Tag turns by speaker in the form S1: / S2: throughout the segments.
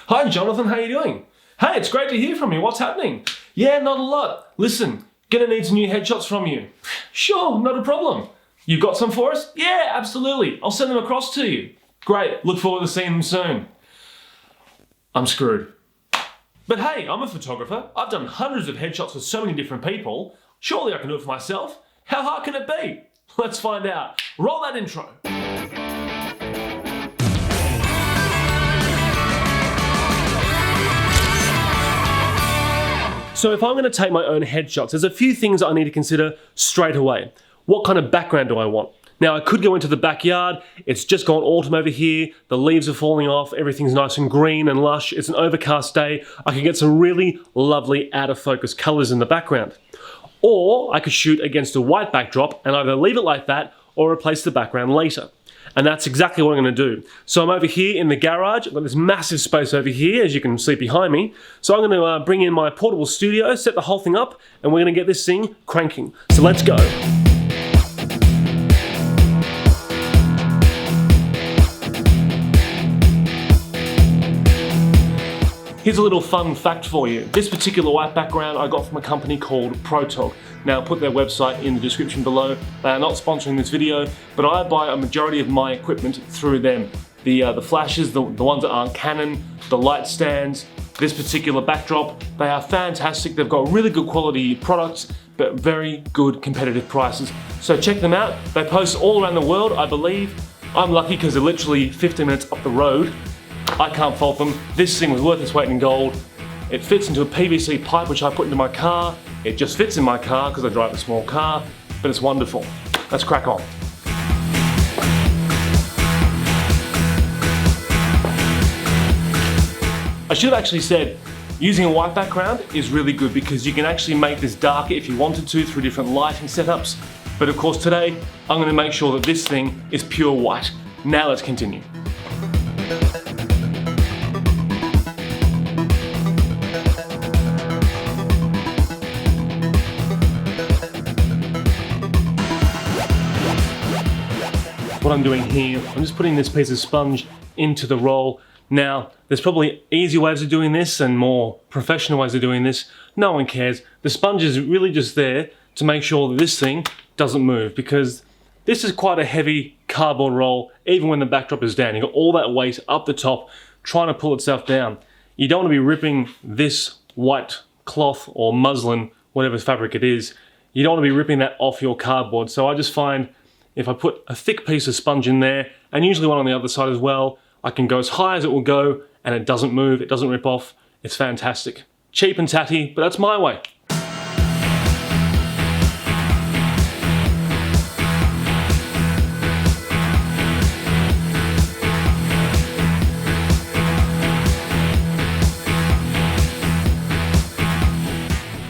S1: Hi Jonathan, how you doing? Hey, it's great to hear from you. What's happening? Yeah, not a lot. Listen, gonna need some new headshots from you. Sure, not a problem. You've got some for us? Yeah, absolutely. I'll send them across to you. Great, look forward to seeing them soon. I'm screwed. But hey, I'm a photographer. I've done hundreds of headshots for so many different people. Surely I can do it for myself. How hard can it be? Let's find out. Roll that intro. So if I'm going to take my own headshots, there's a few things I need to consider straight away. What kind of background do I want? Now I could go into the backyard, it's just gone autumn over here, the leaves are falling off, everything's nice and green and lush, it's an overcast day, I can get some really lovely out of focus colours in the background. Or I could shoot against a white backdrop and either leave it like that or replace the background later. And that's exactly what I'm going to do. So I'm over here in the garage, I've got this massive space over here as you can see behind me. So I'm going to bring in my portable studio, set the whole thing up, and we're going to get this thing cranking. So let's go. Here's a little fun fact for you. This particular white background I got from a company called ProTalk. Now I'll put their website in the description below. They are not sponsoring this video, but I buy a majority of my equipment through them. The flashes, the ones that aren't Canon, the light stands, this particular backdrop, they are fantastic. They've got really good quality products, but very good competitive prices. So check them out. They post all around the world, I believe. I'm lucky because they're literally 15 minutes up the road. I can't fault them. This thing was worth its weight in gold. It fits into a PVC pipe which I put into my car. It just fits in my car because I drive a small car, but it's wonderful. Let's crack on. I should have actually said, using a white background is really good because you can actually make this darker if you wanted to through different lighting setups. But of course today, I'm going to make sure that this thing is pure white. Now let's continue. What I'm doing here, I'm just putting this piece of sponge into the roll. Now, there's probably easier ways of doing this and more professional ways of doing this. No one cares. The sponge is really just there to make sure that this thing doesn't move because this is quite a heavy cardboard roll, even when the backdrop is down. You've got all that weight up the top trying to pull itself down. You don't want to be ripping this white cloth or muslin, whatever fabric it is, you don't want to be ripping that off your cardboard. So I just find if I put a thick piece of sponge in there, and usually one on the other side as well, I can go as high as it will go, and it doesn't move, it doesn't rip off. It's fantastic. Cheap and tatty, but that's my way.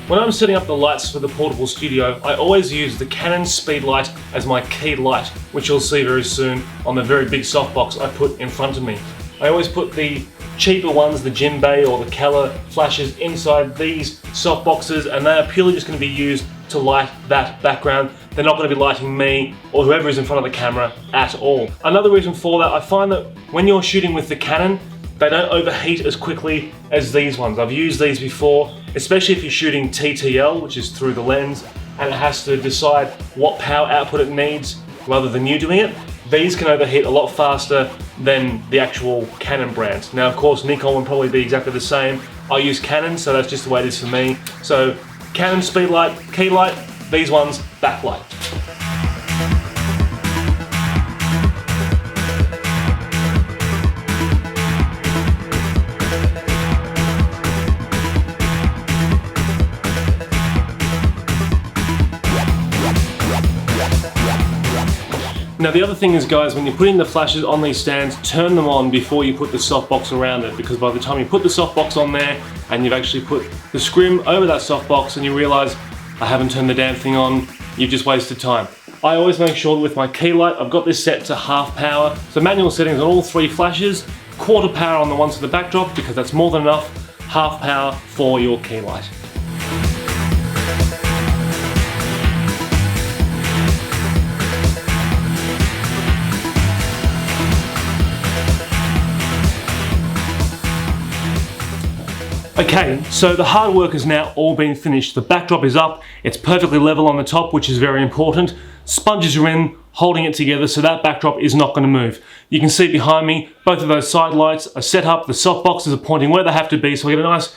S1: When I'm setting up the lights for the portable studio, I always use the Canon speed light as my key light, which you'll see very soon on the very big softbox I put in front of me. I always put the cheaper ones, the Jim Bay or the Keller flashes inside these softboxes, and they are purely just going to be used to light that background. They're not going to be lighting me or whoever is in front of the camera at all. Another reason for that, I find that when you're shooting with the Canon, they don't overheat as quickly as these ones. I've used these before, especially if you're shooting TTL, which is through the lens, and it has to decide what power output it needs rather than you doing it. These can overheat a lot faster than the actual Canon brands. Now, of course, Nikon will probably be exactly the same. I use Canon, so that's just the way it is for me. So, Canon speed light, key light, these ones, backlight. Now the other thing is, guys, when you're putting the flashes on these stands, turn them on before you put the softbox around it, because by the time you put the softbox on there and you've actually put the scrim over that softbox and you realise I haven't turned the damn thing on, you've just wasted time. I always make sure that with my key light, I've got this set to half power. So manual settings on all three flashes, quarter power on the ones to the backdrop because that's more than enough, half power for your key light. Okay, so the hard work has now all been finished. The backdrop is up, it's perfectly level on the top, which is very important. Sponges are in, holding it together so that backdrop is not going to move. You can see behind me, both of those side lights are set up, the softboxes are pointing where they have to be, so we get a nice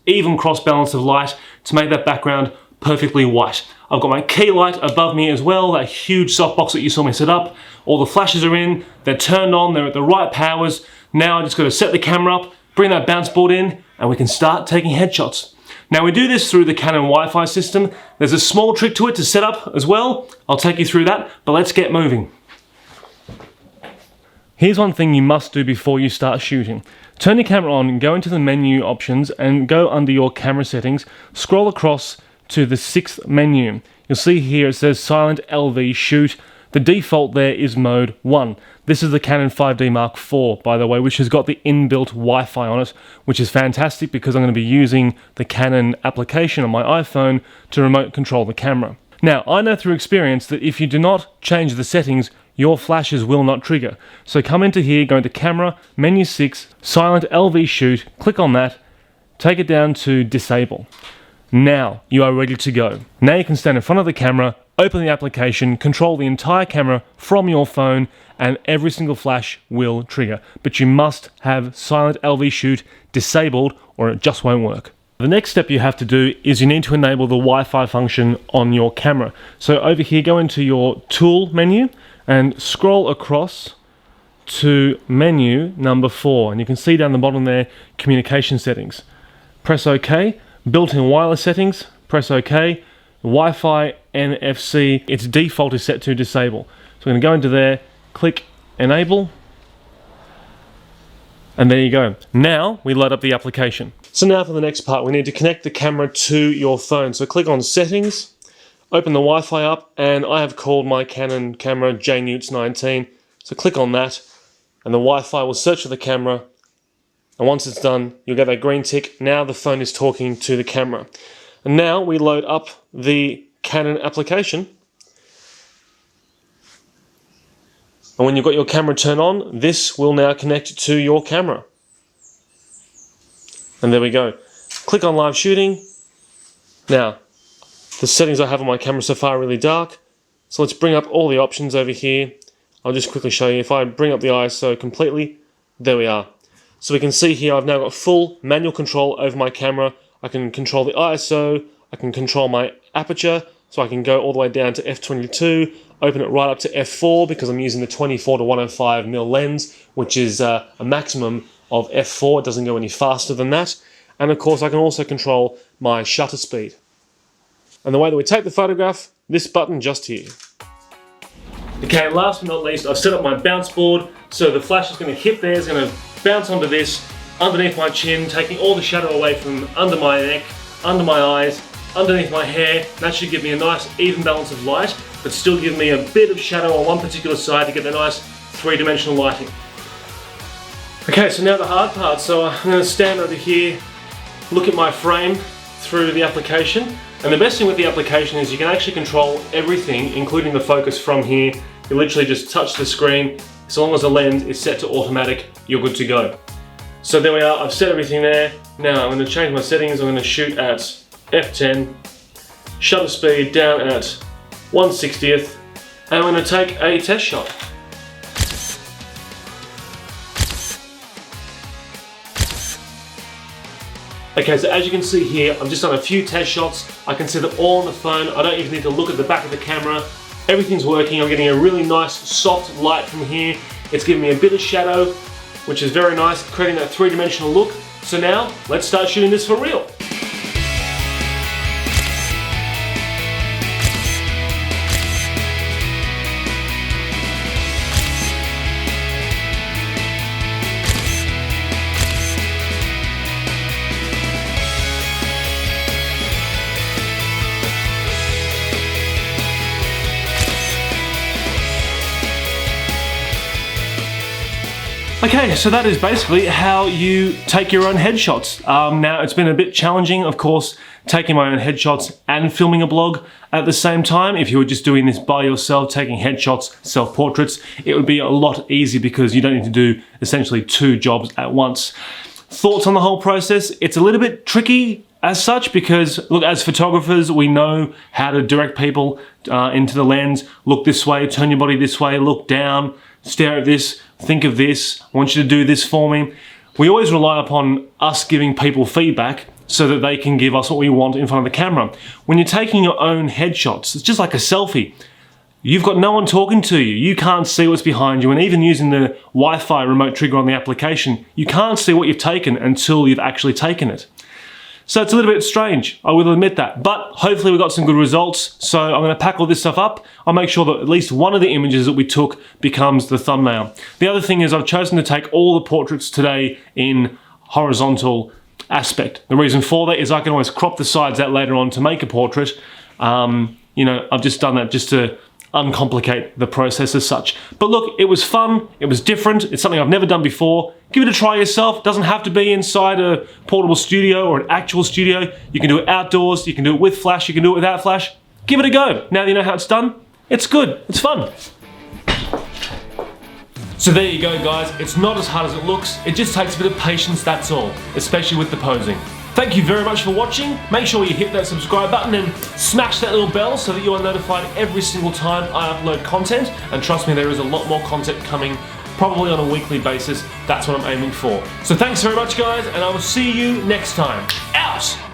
S1: even cross balance of light to make that background perfectly white. I've got my key light above me as well, that huge softbox that you saw me set up. All the flashes are in, they're turned on, they're at the right powers. Now I just got to set the camera up, bring that bounce board in, and we can start taking headshots. Now we do this through the Canon Wi-Fi system. There's a small trick to it to set up as well. I'll take you through that, but let's get moving. Here's one thing you must do before you start shooting. Turn your camera on, go into the menu options and go under your camera settings, scroll across to the 6th menu. You'll see here it says Silent LV Shoot. The default there is mode 1. This is the Canon 5D Mark IV, by the way, which has got the inbuilt Wi-Fi on it, which is fantastic because I'm going to be using the Canon application on my iPhone to remote control the camera. Now, I know through experience that if you do not change the settings, your flashes will not trigger. So come into here, go into Camera, Menu 6, Silent LV Shoot, click on that, take it down to Disable. Now you are ready to go. Now you can stand in front of the camera, open the application, control the entire camera from your phone, and every single flash will trigger. But you must have Silent LV Shoot disabled or it just won't work. The next step you have to do is you need to enable the Wi-Fi function on your camera. So over here, go into your Tool menu and scroll across to menu number 4. And you can see down the bottom there, Communication Settings. Press OK. Built-in wireless settings, press OK. Wi-Fi NFC, its default is set to disable. So we're going to go into there, click Enable, and there you go. Now we load up the application. So now for the next part, we need to connect the camera to your phone. So click on Settings, open the Wi-Fi up, and I have called my Canon camera JNewts 19. So click on that, and the Wi-Fi will search for the camera. And once it's done, you'll get that green tick. Now the phone is talking to the camera. And now we load up the Canon application. And when you've got your camera turned on, this will now connect to your camera. And there we go. Click on live shooting. Now, the settings I have on my camera so far are really dark. So let's bring up all the options over here. I'll just quickly show you. If I bring up the ISO completely, there we are. So we can see here I've now got full manual control over my camera. I can control the ISO, I can control my aperture, so I can go all the way down to f22, open it right up to f4 because I'm using the 24 to 105mm lens, which is a maximum of f4. It doesn't go any faster than that. And of course I can also control my shutter speed. And the way that we take the photograph, this button just here. Okay, last but not least, I've set up my bounce board, so the flash is going to hit there, it's going to bounce onto this, underneath my chin, taking all the shadow away from under my neck, under my eyes, underneath my hair. That should give me a nice even balance of light, but still give me a bit of shadow on one particular side to get the nice three-dimensional lighting. Okay, so now the hard part. So I'm going to stand over here, look at my frame through the application. And the best thing with the application is you can actually control everything, including the focus from here. You literally just touch the screen. So long as the lens is set to automatic, you're good to go. So there we are, I've set everything there. Now I'm going to change my settings. I'm going to shoot at f10, shutter speed down at 1/60th, and I'm going to take a test shot. Okay, so as you can see here, I've just done a few test shots. I can see them all on the phone. I don't even need to look at the back of the camera. Everything's working. I'm getting a really nice soft light from here. It's giving me a bit of shadow, which is very nice, creating that three-dimensional look. So now, let's start shooting this for real. Okay, so that is basically how you take your own headshots. Now, it's been a bit challenging, of course, taking my own headshots and filming a blog at the same time. If you were just doing this by yourself, taking headshots, self-portraits, it would be a lot easier because you don't need to do essentially two jobs at once. thoughts on the whole process. It's a little bit tricky as such because, look, as photographers, we know how to direct people into the lens. Look this way, turn your body this way, look down, stare at this, think of this, I want you to do this for me. We always rely upon us giving people feedback so that they can give us what we want in front of the camera. When you're taking your own headshots, it's just like a selfie. You've got no one talking to you. You can't see what's behind you, and even using the Wi-Fi remote trigger on the application, you can't see what you've taken until you've actually taken it. So it's a little bit strange, I will admit that, but hopefully we got some good results. So I'm going to pack all this stuff up. I'll make sure that at least one of the images that we took becomes the thumbnail. The other thing is I've chosen to take all the portraits today in horizontal aspect. The reason for that is I can always crop the sides out later on to make a portrait. You know, I've just done that just to uncomplicate the process as such. But look, it was fun, it was different, it's something I've never done before. Give it a try yourself. It doesn't have to be inside a portable studio or an actual studio. You can do it outdoors, you can do it with flash, you can do it without flash. Give it a go. Now that you know how it's done, it's good, it's fun. So there you go, guys. It's not as hard as it looks. It just takes a bit of patience, that's all, especially with the posing. Thank you very much for watching. Make sure you hit that subscribe button and smash that little bell so that you are notified every single time I upload content. And trust me, there is a lot more content coming, probably on a weekly basis. That's what I'm aiming for. So thanks very much, guys, and I will see you next time. Out!